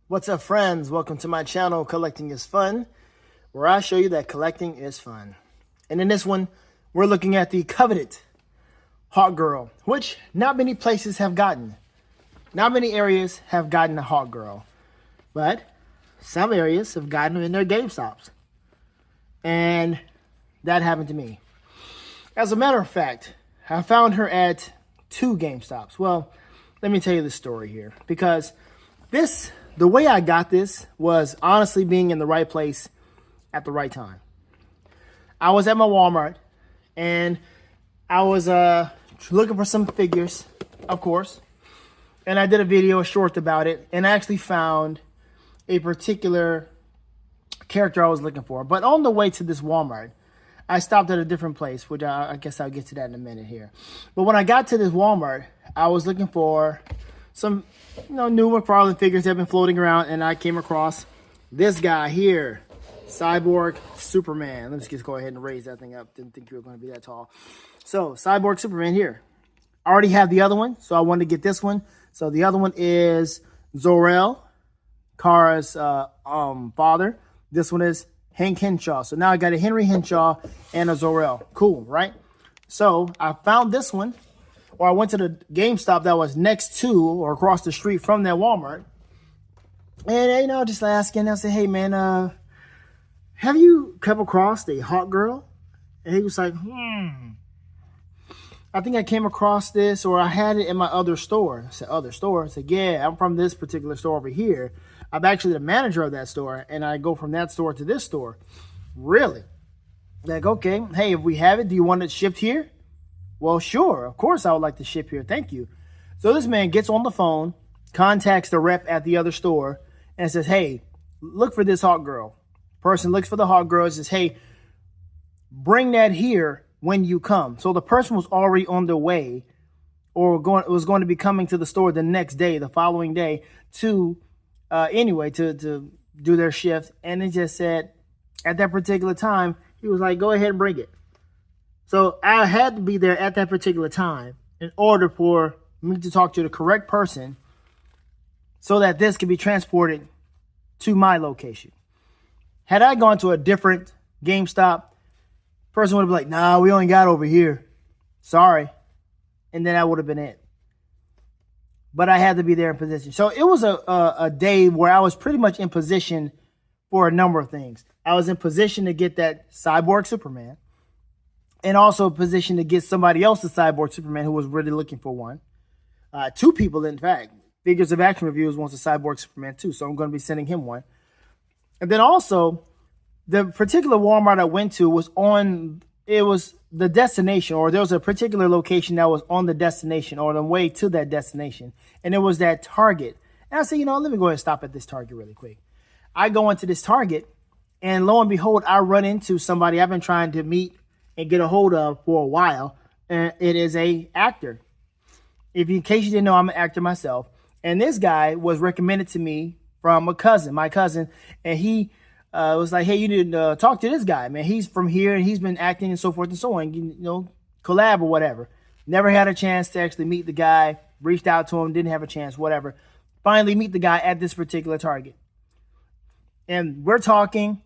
What's up, friends? Welcome to my channel, Collecting is Fun, where I show you that collecting is fun. And in this one, we're looking at the coveted Hawkgirl, which not many places have gotten. Not many areas have gotten a Hawkgirl, but some areas have gotten them in their GameStops. And that happened to me. As a matter of fact, I found her at 2 GameStops. Well, let me tell you the story here, because the way I got this was honestly being in the right place at the right time. I was at my Walmart, and I was looking for some figures, of course. And I did a video, a short about it, and I actually found a particular character I was looking for. But on the way to this Walmart, I stopped at a different place, which I guess I'll get to that in a minute here. But when I got to this Walmart, I was looking for some new McFarlane figures that have been floating around, and I came across this guy here, Cyborg Superman. Let's just go ahead and raise that thing up. Didn't think you were going to be that tall. So, Cyborg Superman here. I already have the other one, so I wanted to get this one. So, the other one is Zor-El, Kara's father. This one is Hank Henshaw. So, now I got a Henry Henshaw and a Zor-El. Cool, right? So, I found this one. Or I went to the GameStop that was next to or across the street from that Walmart. And, just asking, I said, hey, man, have you come across a Hawkgirl? And he was like, I think I came across this, or I had it in my other store. I said, other store? I said, yeah, I'm from this particular store over here. I'm actually the manager of that store, and I go from that store to this store. Really? Like, okay, hey, if we have it, do you want it shipped here? Well, sure. Of course, I would like to ship here. Thank you. So this man gets on the phone, contacts the rep at the other store, and says, hey, look for this Hawkgirl. Person looks for the Hawkgirl and says, hey, bring that here when you come. So the person was already on their way, or was going to be coming to the store the next day, the following day, to do their shift. And it just said, at that particular time, he was like, go ahead and bring it. So I had to be there at that particular time in order for me to talk to the correct person so that this could be transported to my location. Had I gone to a different GameStop, person would have been like, nah, we only got over here. Sorry. And then that would have been it. But I had to be there in position. So it was a day where I was pretty much in position for a number of things. I was in position to get that Cyborg Superman. And also positioned to get somebody else a Cyborg Superman who was really looking for one. 2 people, in fact. Figures of Action Reviews wants a Cyborg Superman too, so I'm going to be sending him one. And then also, the particular Walmart I went to was the destination, or there was a particular location that was on the destination or the way to that destination. And it was that Target. And I said, let me go ahead and stop at this Target really quick. I go into this Target, and lo and behold, I run into somebody I've been trying to meet and get a hold of for a while, and it is a actor. In case you didn't know, I'm an actor myself, and this guy was recommended to me from my cousin, and he was like, hey, you need to talk to this guy, man. He's from here, and he's been acting and so forth and so on, collab or whatever. Never had a chance to actually meet the guy, reached out to him, didn't have a chance, whatever. Finally meet the guy at this particular Target. And we're talking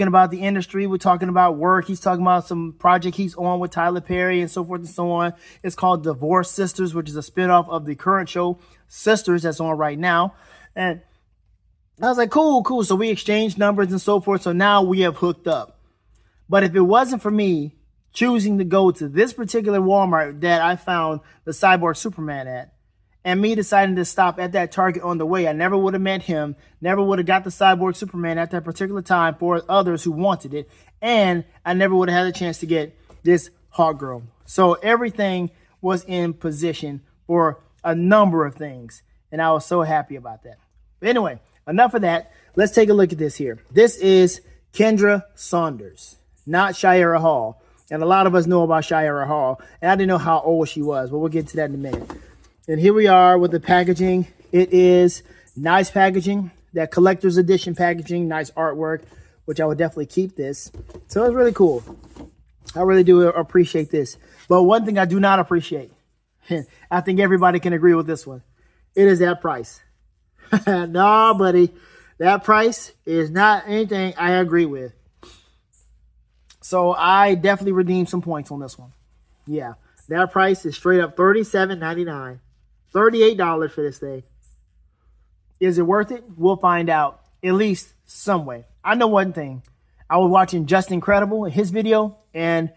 about the industry. We're talking about work. He's talking about some project he's on with Tyler Perry and so forth and so on. It's called Divorce Sisters, which is a spinoff of the current show Sisters that's on right now. And I was like, cool. So we exchanged numbers and so forth. So now we have hooked up. But if it wasn't for me choosing to go to this particular Walmart that I found the Cyborg Superman at, and me deciding to stop at that Target on the way, I never would have met him, never would have got the Cyborg Superman at that particular time for others who wanted it, and I never would have had a chance to get this Hawkgirl. So everything was in position for a number of things, and I was so happy about that. But anyway, enough of that. Let's take a look at this here. This is Kendra Saunders, not Shira Hall. And a lot of us know about Shira Hall, and I didn't know how old she was, but we'll get to that in a minute. And here we are with the packaging. It is nice packaging, that collector's edition packaging, nice artwork, which I would definitely keep this. So it's really cool. I really do appreciate this. But one thing I do not appreciate, I think everybody can agree with this one, it is that price. No, buddy, that price is not anything I agree with. So I definitely redeemed some points on this one. Yeah, that price is straight up $37.99. $38 for this thing. Is it worth it? We'll find out, at least some way. I know one thing. I was watching Just Incredible in his video, and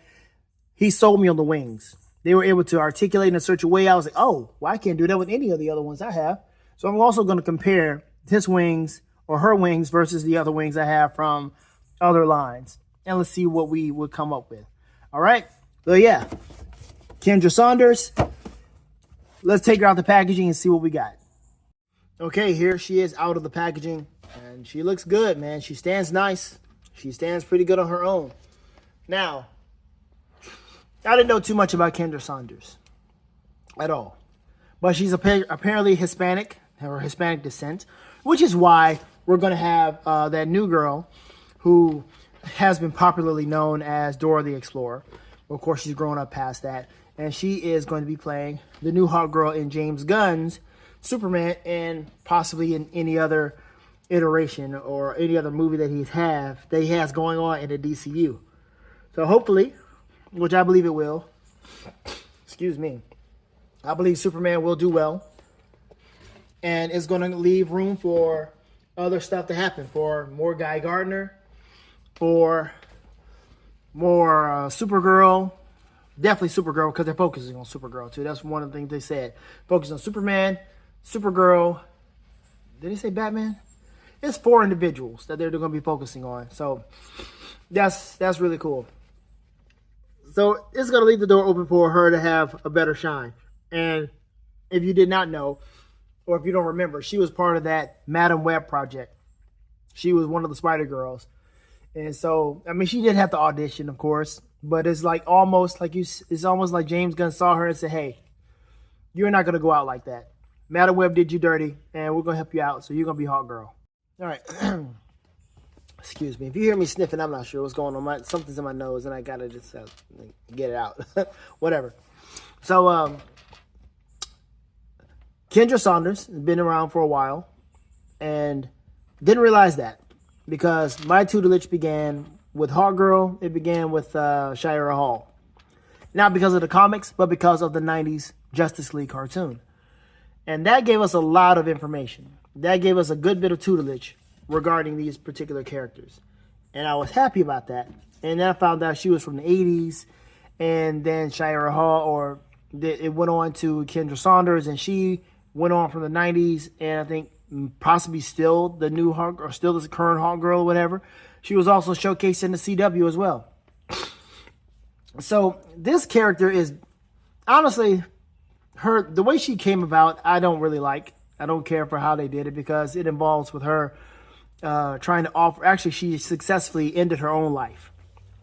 he sold me on the wings. They were able to articulate in a certain way. I was like, oh, well, I can't do that with any of the other ones I have. So I'm also going to compare his wings or her wings versus the other wings I have from other lines. And let's see what we would come up with. All right. So, yeah. Kendra Saunders. Let's take her out the packaging and see what we got. Okay, here she is out of the packaging. And she looks good, man. She stands nice. She stands pretty good on her own. Now, I didn't know too much about Kendra Saunders at all. But she's apparently Hispanic, or Hispanic descent, which is why we're going to have that new girl who has been popularly known as Dora the Explorer. Of course, she's grown up past that. And she is going to be playing the new Hawkgirl in James Gunn's Superman, and possibly in any other iteration or any other movie that he has going on in the DCU. So hopefully, which I believe it will, excuse me, I believe Superman will do well, and it's going to leave room for other stuff to happen, for more Guy Gardner, for more Supergirl. Definitely Supergirl, because they're focusing on Supergirl too. That's one of the things they said. Focus on Superman, Supergirl. Did they say Batman? It's 4 individuals that they're going to be focusing on. So that's really cool. So it's going to leave the door open for her to have a better shine. And if you did not know, or if you don't remember, she was part of that Madam Web project. She was one of the Spider Girls. And so, I mean, she did have to audition, of course. But it's like it's almost like James Gunn saw her and said, hey, you're not going to go out like that. Madam Web did you dirty, and we're going to help you out. So you're going to be Hawkgirl. All right. Excuse me. If you hear me sniffing, I'm not sure what's going on. Something's in my nose, and I got to just get it out. Whatever. So, Kendra Saunders has been around for a while, and didn't realize that, because my tutelage began with Hawkgirl. It began with Shira Hall. Not because of the comics, but because of the 90s Justice League cartoon. And that gave us a lot of information. That gave us a good bit of tutelage regarding these particular characters. And I was happy about that. And then I found out she was from the 80s. And then Shira Hall, it went on to Kendra Saunders, and she went on from the 90s. And I think possibly still the new Hawk, or still the current Hawkgirl or whatever. She was also showcased in the CW as well. So this character is, honestly, the way she came about, I don't really like. I don't care for how they did it, because it involves with her trying to offer. Actually, she successfully ended her own life.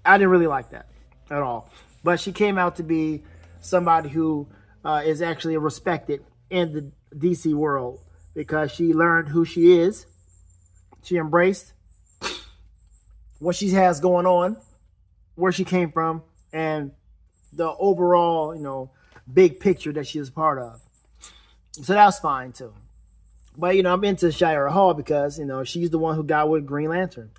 I didn't really like that at all. But she came out to be somebody who is actually respected in the DC world, because she learned who she is. She embraced what she has going on, where she came from, and the overall, big picture that she is part of. So that's fine too. But, I'm into Shira Hall because, she's the one who got with Green Lantern.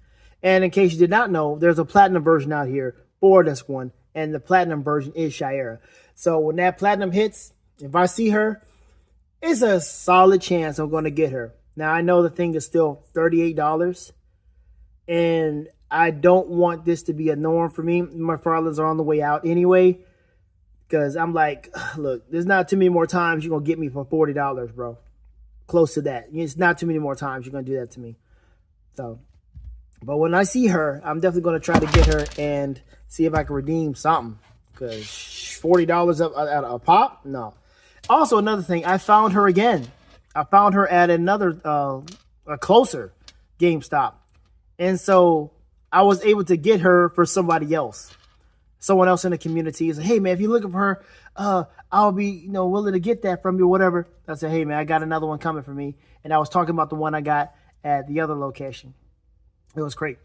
And in case you did not know, there's a platinum version out here for this one, and the platinum version is Shira. So when that platinum hits, if I see her, it's a solid chance I'm going to get her. Now, I know the thing is still $38, and I don't want this to be a norm for me. My fathers are on the way out anyway, because I'm like, look, there's not too many more times you're going to get me for $40, bro. Close to that. It's not too many more times you're going to do that to me. So, but when I see her, I'm definitely going to try to get her and see if I can redeem something, because $40 a pop? No. Also, another thing, I found her again. I found her at another, a closer GameStop. And so I was able to get her for somebody else. Someone else in the community is like, hey, man, if you're looking for her, I'll be, willing to get that from you or whatever. I said, hey, man, I got another one coming for me. And I was talking about the one I got at the other location. It was great.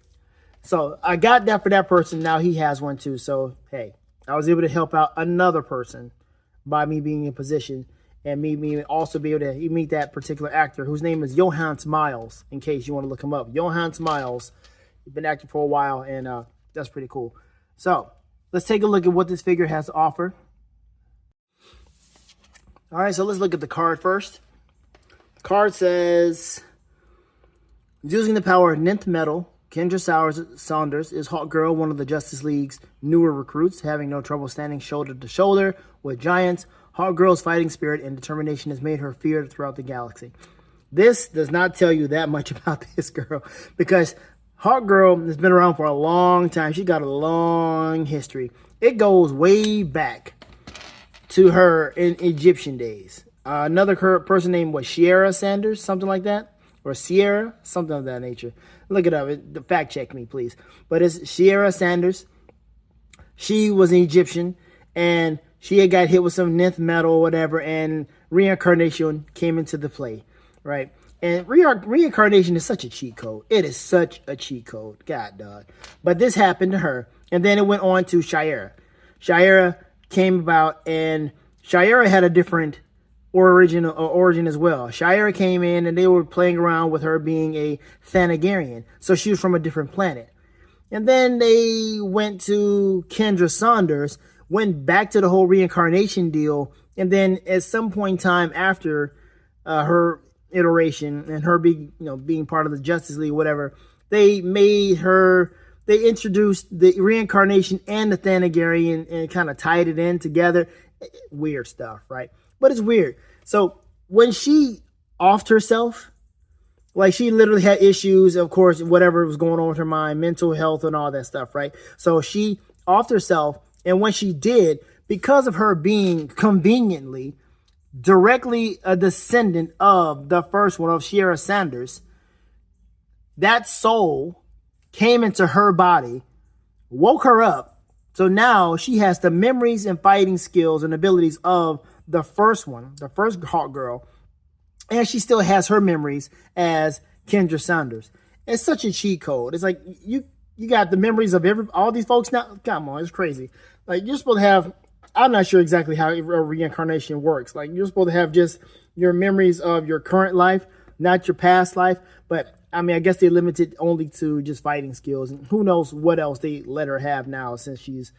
So I got that for that person. Now he has one too. So, hey, I was able to help out another person by me being in position and me also be able to meet that particular actor whose name is Johann Miles, in case you want to look him up. Johann Miles, he's been acting for a while, and that's pretty cool. So let's take a look at what this figure has to offer. All right, so let's look at the card first. The card says, using the power of nth metal, Kendra Saunders is Hawkgirl, one of the Justice League's newer recruits, having no trouble standing shoulder to shoulder with giants. Hawkgirl's fighting spirit and determination has made her feared throughout the galaxy. This does not tell you that much about this girl, because Hawkgirl has been around for a long time. She got a long history. It goes way back to her in Egyptian days. Another person named Sierra Sanders, something like that, or Sierra, something of that nature. Look it up. Fact check me, please. But it's Sierra Sanders. She was an Egyptian, and she had got hit with some nth metal or whatever, and reincarnation came into the play, right? And reincarnation is such a cheat code. It is such a cheat code. God, dog. But this happened to her, and then it went on to Shayera. Shayera came about, and Shayera had a different origin as well. Shayera came in, and they were playing around with her being a Thanagarian, so she was from a different planet. And then they went to Kendra Saunders, went back to the whole reincarnation deal, and then at some point in time after her iteration and her being part of the Justice League, whatever, they introduced the reincarnation and the Thanagarian and kind of tied it in together. Weird stuff, right? But it's weird. So when she offed herself, like, she literally had issues, of course, whatever was going on with her mind, mental health and all that stuff, right? So she offed herself, and when she did, because of her being conveniently directly a descendant of the first one, of Sierra Sanders, that soul came into her body, woke her up. So now she has the memories and fighting skills and abilities of the first one, the first Hawkgirl, and she still has her memories as Kendra Saunders. It's such a cheat code. It's like you got the memories of all these folks now. Come on, it's crazy. Like, you're supposed to have, I'm not sure exactly how a reincarnation works. Like, you're supposed to have just your memories of your current life, not your past life. But I mean, I guess they limited only to just fighting skills, and who knows what else they let her have now, since she's,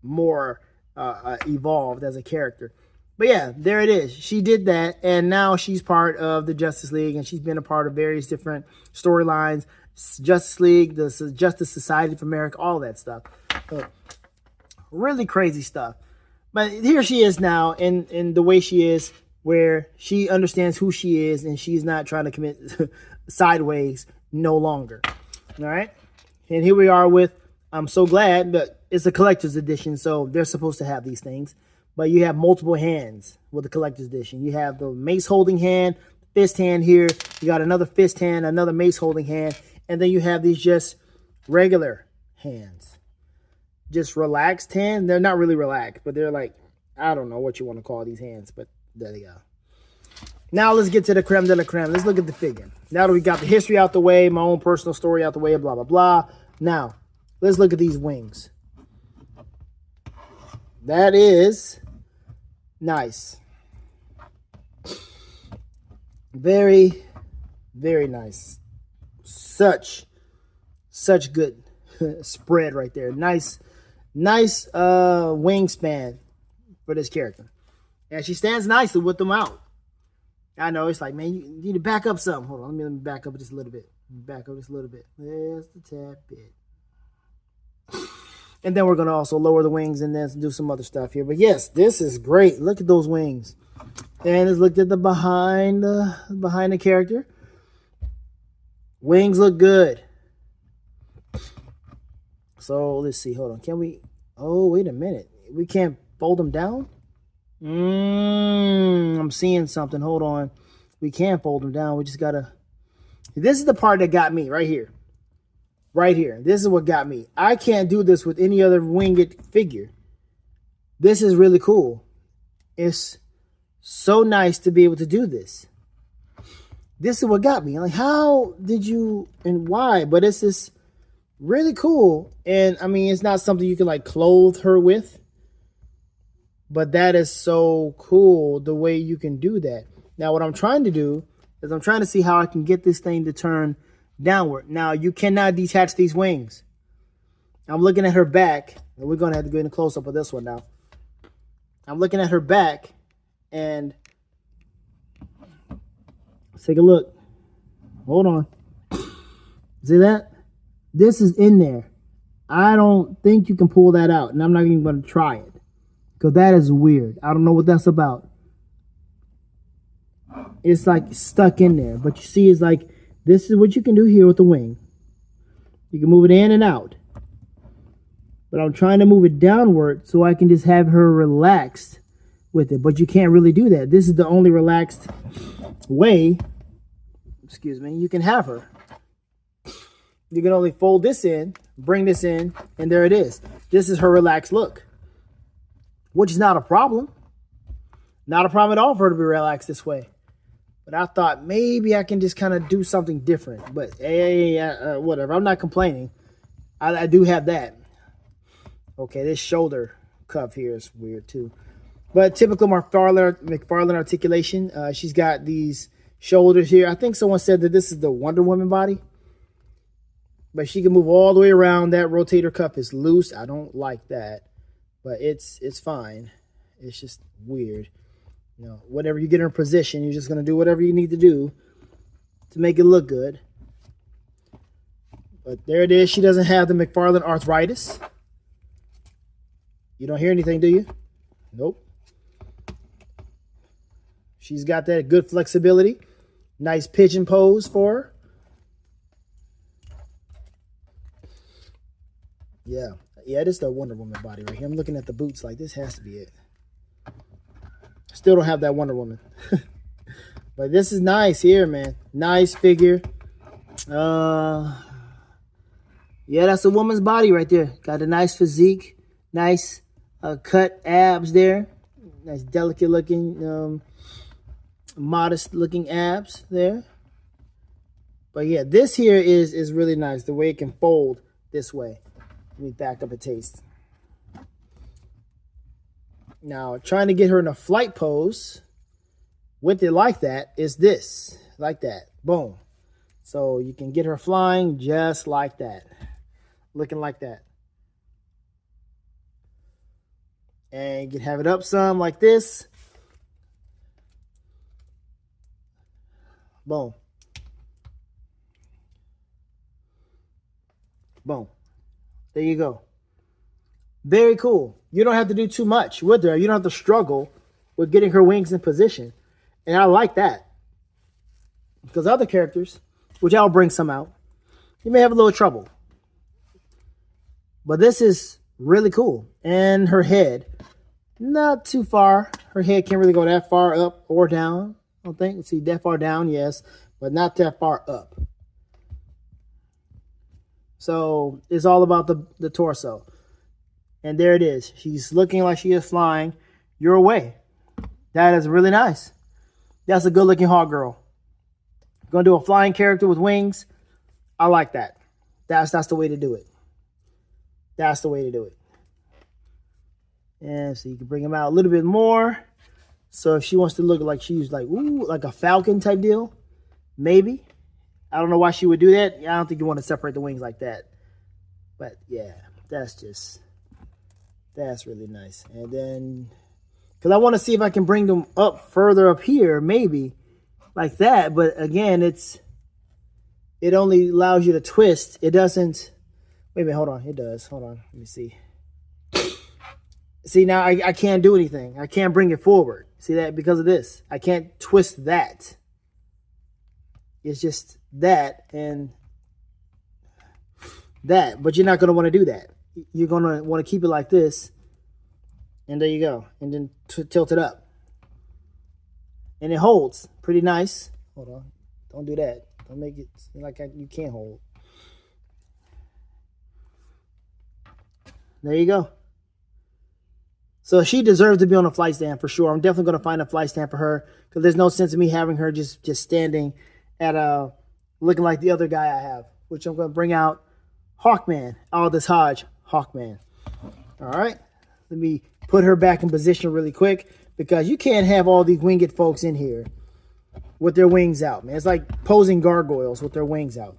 more evolved as a character. But yeah, there it is. She did that, and now she's part of the Justice League, and she's been a part of various different storylines, Justice League, the Justice Society of America, all that stuff. Really crazy stuff. But here she is now in the way she is, where she understands who she is, and she's not trying to commit sideways no longer. All right? And here we are with, I'm so glad, but it's a collector's edition, so they're supposed to have these things. But you have multiple hands with the collector's edition. You have the mace holding hand, fist hand here. You got another fist hand, another mace holding hand. And then you have these just regular hands. Just relaxed hands. They're not really relaxed, but they're like, I don't know what you want to call these hands, but there they go. Now let's get to the creme de la creme. Let's look at the figure. Now that we got the history out the way, my own personal story out the way, blah, blah, blah. Now, let's look at these wings. That is nice. Very, very nice. Such good spread right there. Nice wingspan for this character. And she stands nicely with them out. I know, it's like, man, you need to back up something. Hold on, let me back up just a little bit. Back up just a little bit. Just a tad bit. And then we're going to also lower the wings and then do some other stuff here. But yes, this is great. Look at those wings. And let's look at the behind the character. Wings look good. So let's see. Hold on. Can we? Oh, wait a minute. We can't fold them down? I'm seeing something. Hold on. We can't fold them down. We just got to. This is the part that got me right here. Right here. This is what got me. I can't do this with any other winged figure. This is really cool. It's so nice to be able to do this. This is what got me. Like, how did you and why? But it's this Really cool. And I mean, it's not something you can like clothe her with, but that is so cool the way you can do that. Now, what I'm trying to do is I'm trying to see how I can get this thing to turn downward. Now, you cannot detach these wings. I'm looking at her back, and we're going to have to go in a close-up of this one now. I'm looking at her back, and let's take a look. Hold on. See that? This is in there. I don't think you can pull that out, and I'm not even going to try it because that is weird. I don't know what that's about. It's like stuck in there, but you see, it's like this is what you can do here with the wing. You can move it in and out, but I'm trying to move it downward so I can just have her relaxed with it, but you can't really do that. This is the only relaxed way, excuse me, you can have her. You can only fold this in, bring this in, and there it is. This is her relaxed look, which is not a problem. Not a problem at all for her to be relaxed this way. But I thought maybe I can just kind of do something different. But hey, whatever. I'm not complaining. I do have that. Okay, this shoulder cuff here is weird too. But typical McFarlane articulation. She's got these shoulders here. I think someone said that this is the Wonder Woman body. But she can move all the way around. That rotator cuff is loose. I don't like that. But it's fine. It's just weird. You know, whatever you get in her position, you're just going to do whatever you need to do to make it look good. But there it is. She doesn't have the McFarlane arthritis. You don't hear anything, do you? Nope. She's got that good flexibility. Nice pigeon pose for her. Yeah, this is the Wonder Woman body right here. I'm looking at the boots like this has to be it. Still don't have that Wonder Woman. But this is nice here, man. Nice figure. Yeah, that's a woman's body right there. Got a nice physique. Nice cut abs there. Nice delicate looking, modest looking abs there. But yeah, this here is really nice. The way it can fold this way. Let me back up a taste. Now, trying to get her in a flight pose with it like that is this. Like that. Boom. So you can get her flying just like that. Looking like that. And you can have it up some like this. Boom. Boom. There you go. Very cool. You don't have to do too much with her. You don't have to struggle with getting her wings in position. And I like that. Because other characters, which I'll bring some out, you may have a little trouble. But this is really cool. And her head, not too far. Her head can't really go that far up or down. I don't think. See, that far down, yes. But not that far up. So it's all about the torso. And there it is. She's looking like she is flying your way. That is really nice. That's a good looking Hawkgirl. Going to do a flying character with wings. I like that. That's the way to do it. That's the way to do it. And so you can bring them out a little bit more. So if she wants to look like she's like, ooh, like a falcon type deal, maybe. I don't know why she would do that. I don't think you want to separate the wings like that. But yeah, that's really nice. And then, because I want to see if I can bring them up further up here, maybe like that. But again, it only allows you to twist. It doesn't. Wait a minute, hold on. It does. Hold on. Let me see. See, now I can't do anything. I can't bring it forward. See that? Because of this. I can't twist that. It's just that and that. But you're not going to want to do that. You're going to want to keep it like this. And there you go. And then tilt it up. And it holds. Pretty nice. Hold on. Don't do that. Don't make it seem like you can't hold. There you go. So she deserves to be on a flight stand for sure. I'm definitely going to find a flight stand for her. Because there's no sense in me having her just standing at looking like the other guy I have. Which I'm going to bring out Hawkman, Aldous Hodge, Hawkman. All right, let me put her back in position really quick because you can't have all these winged folks in here with their wings out, man. It's like posing gargoyles with their wings out.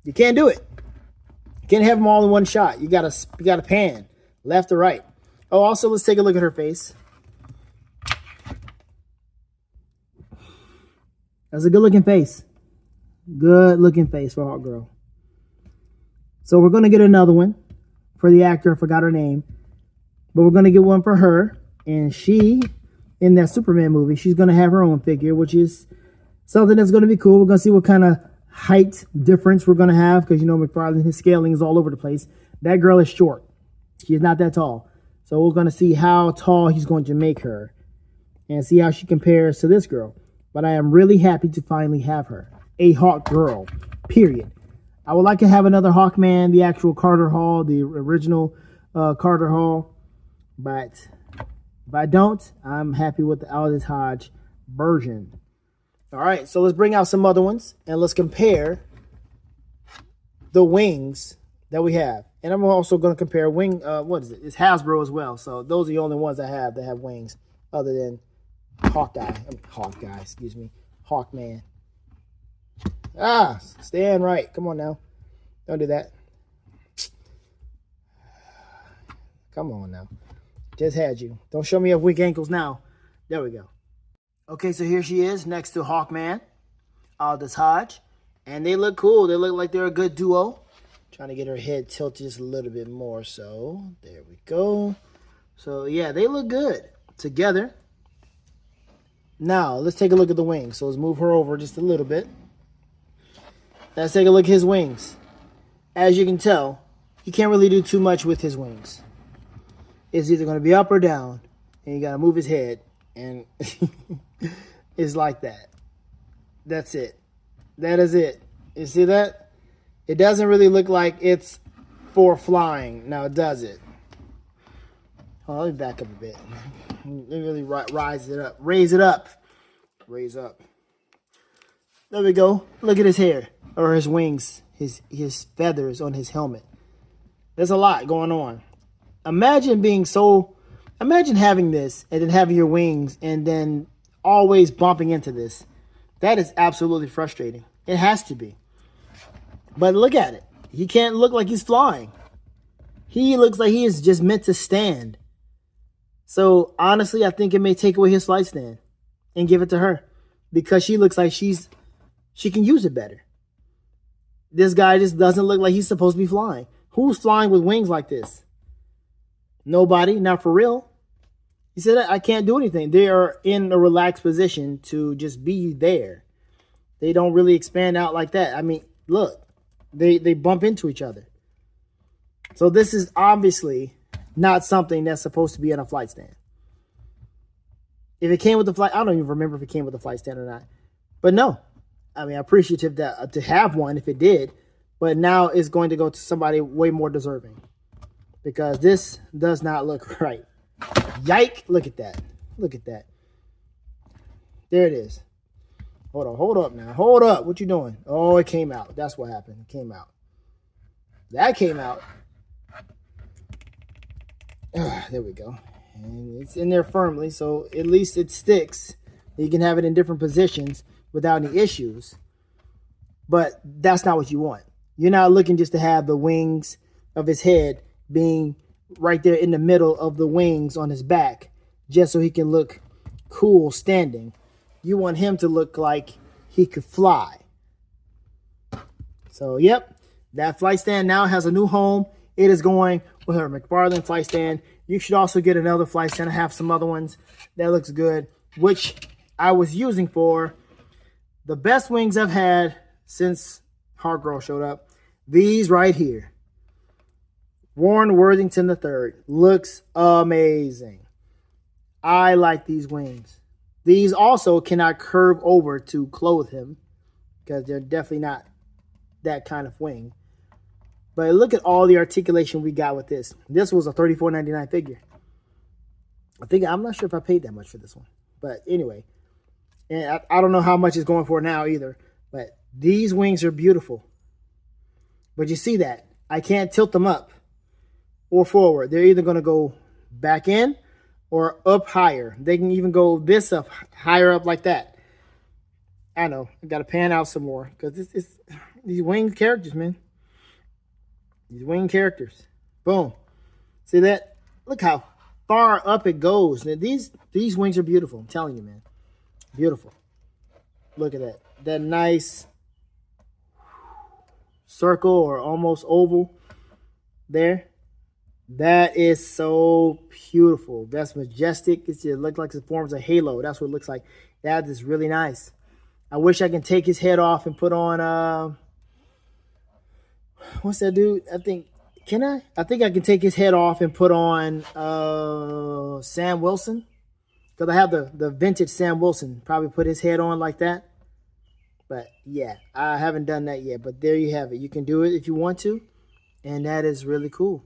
You can't do it. You can't have them all in one shot. You gotta pan left or right. Oh, also let's take a look at her face. That's a good looking face. Good looking face for Hawkgirl. So we're gonna get another one for the actor. I forgot her name, but we're gonna get one for her, and she, in that Superman movie, she's gonna have her own figure, which is something that's gonna be cool. We're gonna see what kind of height difference we're gonna have because you know McFarlane, his scaling is all over the place. That girl is short. She's not that tall. So we're gonna see how tall he's going to make her and see how she compares to this girl. But I am really happy to finally have her. A Hawkgirl, period. I would like to have another Hawkman, the actual Carter Hall, the original Carter Hall. But if I don't, I'm happy with the Aldous Hodge version. All right, so let's bring out some other ones and let's compare the wings that we have. And I'm also going to compare wing, what is it? It's Hasbro as well. So those are the only ones I have that have wings other than Hawkman. Ah, stand right. Come on now. Don't do that. Come on now. Just had you. Don't show me your weak ankles now. There we go. Okay, so here she is next to Hawkman, Aldous Hodge. And they look cool. They look like they're a good duo. Trying to get her head tilted just a little bit more. So, there we go. So, yeah, they look good together. Now, let's take a look at the wings. So, let's move her over just a little bit. Let's take a look at his wings. As you can tell, he can't really do too much with his wings. It's either going to be up or down. And you got to move his head. And it's like that. That's it. That is it. You see that? It doesn't really look like it's for flying. Now, does it? Oh, let me back up a bit. Let me really rise it up. Raise it up. Raise up. There we go. Look at his hair. Or his wings. His feathers on his helmet. There's a lot going on. Imagine having this and then having your wings and then always bumping into this. That is absolutely frustrating. It has to be. But look at it. He can't look like he's flying. He looks like he is just meant to stand. So honestly, I think it may take away his flight stand and give it to her because she looks like she can use it better. This guy just doesn't look like he's supposed to be flying. Who's flying with wings like this? Nobody, not for real. He said, I can't do anything. They are in a relaxed position to just be there. They don't really expand out like that. I mean, look, they bump into each other. So this is obviously not something that's supposed to be in a flight stand. If it came with the flight, I don't even remember if it came with a flight stand or not. But no, I mean, I'm appreciative that, to have one if it did. But now it's going to go to somebody way more deserving. Because this does not look right. Yike. Look at that. Look at that. There it is. Hold on. Hold up now. Hold up. What you doing? Oh, it came out. That's what happened. It came out. That came out. There we go. And it's in there firmly, so at least it sticks. You can have it in different positions without any issues. But that's not what you want. You're not looking just to have the wings of his head being right there in the middle of the wings on his back just so he can look cool standing. You want him to look like he could fly. So, yep, that flight stand now has a new home. It is going with her McFarlane flight stand. You should also get another flight stand. I have some other ones that looks good, which I was using for the best wings I've had since Hawkgirl showed up. These right here. Warren Worthington III. Looks amazing. I like these wings. These also cannot curve over to clothe him because they're definitely not that kind of wing. But look at all the articulation we got with this. This was a $34.99 figure. I'm not sure if I paid that much for this one. But anyway, and I don't know how much it's going for now either. But these wings are beautiful. But you see that. I can't tilt them up or forward. They're either going to go back in or up higher. They can even go this up, higher up like that. I know. I got to pan out some more because it's these winged characters, man. These winged characters. Boom. See that? Look how far up it goes. Now, these wings are beautiful. I'm telling you, man. Beautiful. Look at that. That nice circle or almost oval there. That is so beautiful. That's majestic. It looks like it forms a halo. That's what it looks like. That is really nice. I wish I can take his head off and put on what's that dude? Can I? I think I can take his head off and put on Sam Wilson. Because I have the vintage Sam Wilson. Probably put his head on like that. But yeah, I haven't done that yet. But there you have it. You can do it if you want to. And that is really cool.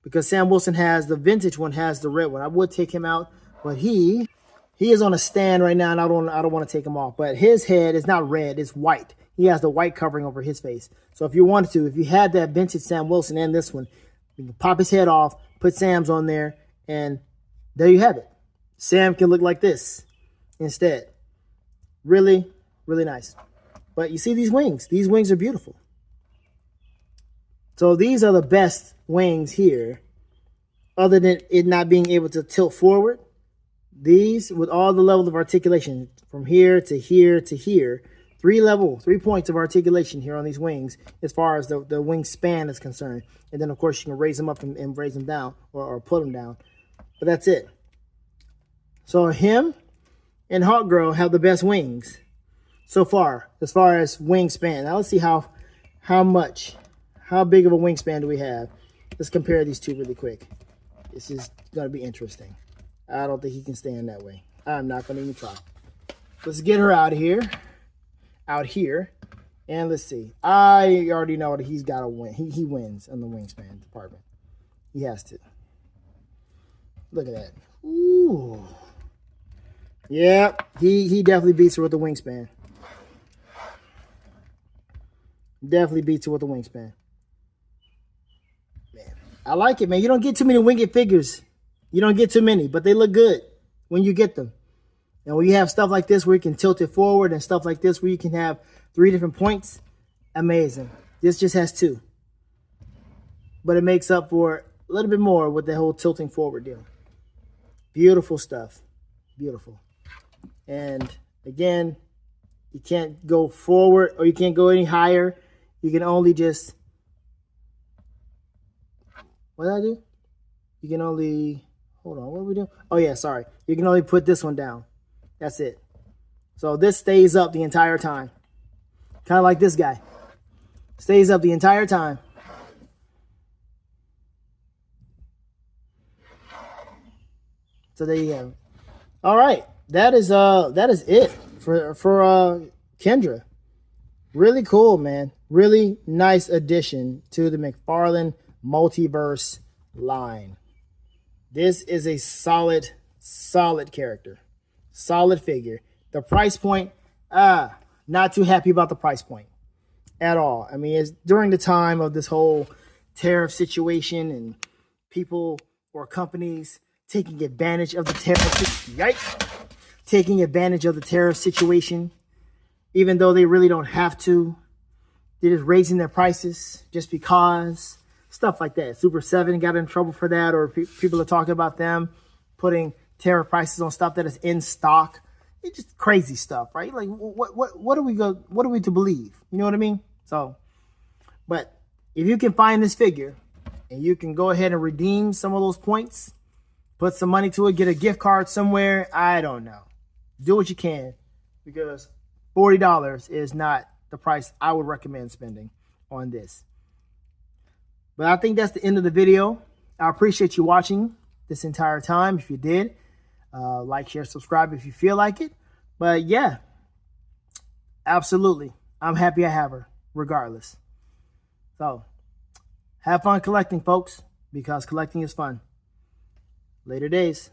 Because Sam Wilson has, the vintage one has the red one. I would take him out. But he is on a stand right now. And I don't want to take him off. But his head is not red. It's white. He has the white covering over his face. So if you wanted to, if you had that vintage Sam Wilson and this one, you can pop his head off, put Sam's on there, and there you have it. Sam can look like this instead. Really, really nice. But you see these wings. These wings are beautiful. So these are the best wings here, other than it not being able to tilt forward. These, with all the levels of articulation, from here to here to here, 3 points of articulation here on these wings as far as the wing span is concerned. And then, of course, you can raise them up and raise them down or put them down. But that's it. So him and Hawkgirl have the best wings so far as wingspan. Now let's see how big of a wingspan do we have. Let's compare these two really quick. This is going to be interesting. I don't think he can stand that way. I'm not going to even try. Let's get her out of here. Out here, and let's see. I already know that he's got to win. He wins in the wingspan department. He has to. Look at that. Ooh. Yeah, he definitely beats her with the wingspan. Definitely beats her with the wingspan. Man, I like it, man. You don't get too many winged figures. You don't get too many, but they look good when you get them. And when you have stuff like this where you can tilt it forward and stuff like this where you can have 3 different points, amazing. This just has 2. But it makes up for a little bit more with the whole tilting forward deal. Beautiful stuff. Beautiful. And again, you can't go forward or you can't go any higher. You can only just... What did I do? You can only... Hold on, what are we doing? Oh yeah, sorry. You can only put this one down. That's it. So this stays up the entire time. Kind of like this guy. Stays up the entire time. So there you have it. All right. That is it for Kendra. Really cool, man. Really nice addition to the McFarlane multiverse line. This is a solid character. Solid figure. The price point, not too happy about the price point at all. I mean, it's during the time of this whole tariff situation and people or companies taking advantage of the tariff situation, even though they really don't have to. They're just raising their prices just because. Stuff like that. Super 7 got in trouble for that, or people are talking about them putting tariff prices on stuff that is in stock. It's just crazy stuff, right? Like, what are we to believe? You know what I mean? So, but if you can find this figure and you can go ahead and redeem some of those points, put some money to it, get a gift card somewhere, I don't know. Do what you can, because $40 is not the price I would recommend spending on this. But I think that's the end of the video. I appreciate you watching this entire time. If you did, like, share, subscribe if you feel like it. But yeah, absolutely. I'm happy I have her regardless. So have fun collecting, folks, because collecting is fun. Later days.